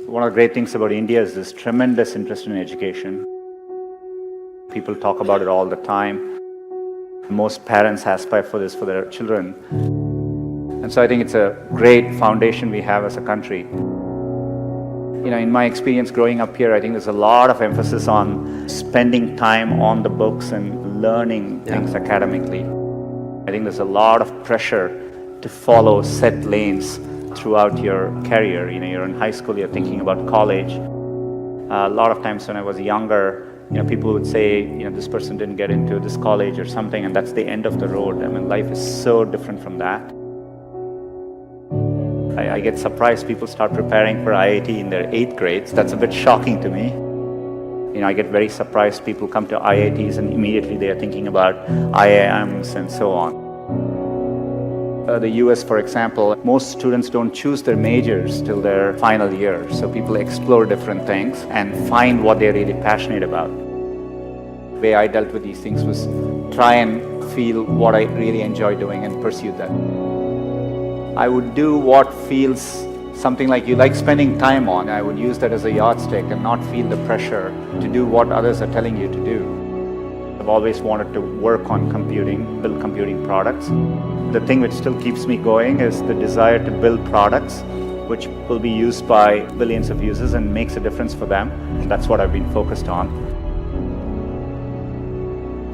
One of the great things about India is this tremendous interest in education. People talk about it all the time. Most parents aspire for this for their children. And so I think it's a great foundation we have as a country. In my experience growing up here, I think there's a lot of emphasis on spending time on the books and learning things academically. I think there's a lot of pressure to follow set lanes throughout your career. You're in high school, you're thinking about college. A lot of times when I was younger, people would say, this person didn't get into this college or something, and that's the end of the road. I mean, life is so different from that. I get surprised people start preparing for IIT in their 8th grades. That's a bit shocking to me. I get very surprised people come to IITs and immediately they are thinking about IIMs and so on. The US, for example, most students don't choose their majors till their final year. So people explore different things and find what they're really passionate about. The way I dealt with these things was try and feel what I really enjoy doing and pursue that. I would do what feels something like you like spending time on. I would use that as a yardstick and not feel the pressure to do what others are telling you to do. I've always wanted to work on computing, build computing products. The thing which still keeps me going is the desire to build products which will be used by billions of users and makes a difference for them. That's what I've been focused on.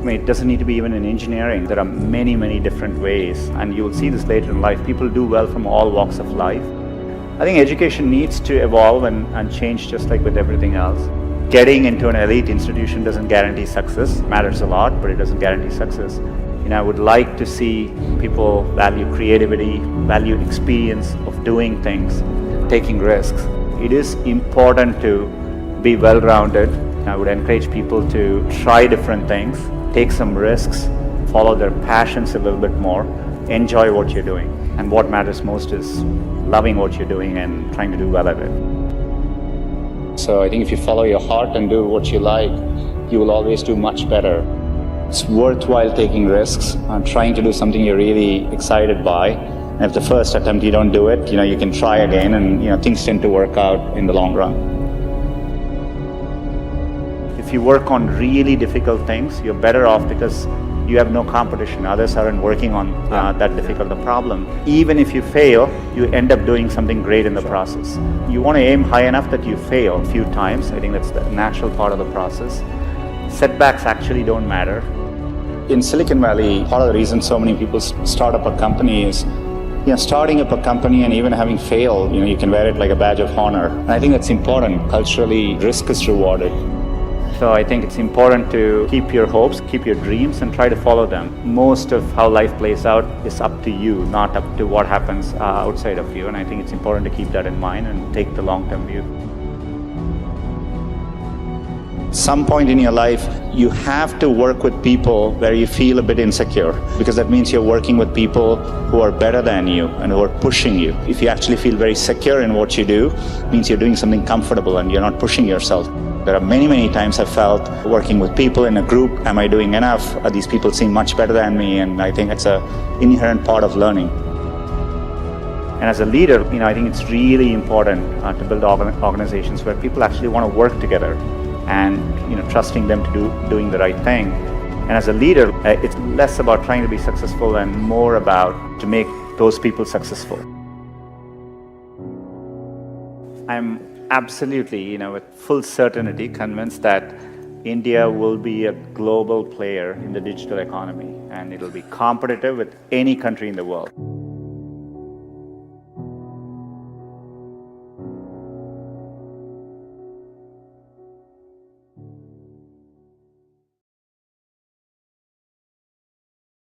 It doesn't need to be even in engineering. There are many, many different ways, and you will see this later in life. People do well from all walks of life. I think education needs to evolve and change just like with everything else. Getting into an elite institution doesn't guarantee success. It matters a lot, but it doesn't guarantee success. I would like to see people value creativity, value experience of doing things, taking risks. It is important to be well-rounded. I would encourage people to try different things, take some risks, follow their passions a little bit more, enjoy what you're doing. And what matters most is loving what you're doing and trying to do well at it. So I think if you follow your heart and do what you like, you will always do much better. It's worthwhile taking risks and trying to do something you're really excited by. And if the first attempt you don't do it, you can try again, and things tend to work out in the long run. If you work on really difficult things, you're better off because you have no competition. Others aren't working on that difficult a problem. Even if you fail, you end up doing something great in the process. You want to aim high enough that you fail a few times. I think that's the natural part of the process. Setbacks actually don't matter. In Silicon Valley, part of the reason so many people start up a company is starting up a company and even having failed, you can wear it like a badge of honor. And I think that's important. Culturally, risk is rewarded. So I think it's important to keep your hopes, keep your dreams, and try to follow them. Most of how life plays out is up to you, not up to what happens outside of you. And I think it's important to keep that in mind and take the long-term view. Some point in your life, you have to work with people where you feel a bit insecure, because that means you're working with people who are better than you and who are pushing you. If you actually feel very secure in what you do, it means you're doing something comfortable and you're not pushing yourself. There are many, many times I've felt working with people in a group, am I doing enough? These people seem much better than me, and I think it's an inherent part of learning. And as a leader, I think it's really important to build organizations where people actually want to work together and trusting them to doing the right thing. And as a leader, it's less about trying to be successful and more about to make those people successful. I'm absolutely, with full certainty convinced that India will be a global player in the digital economy, and it'll be competitive with any country in the world.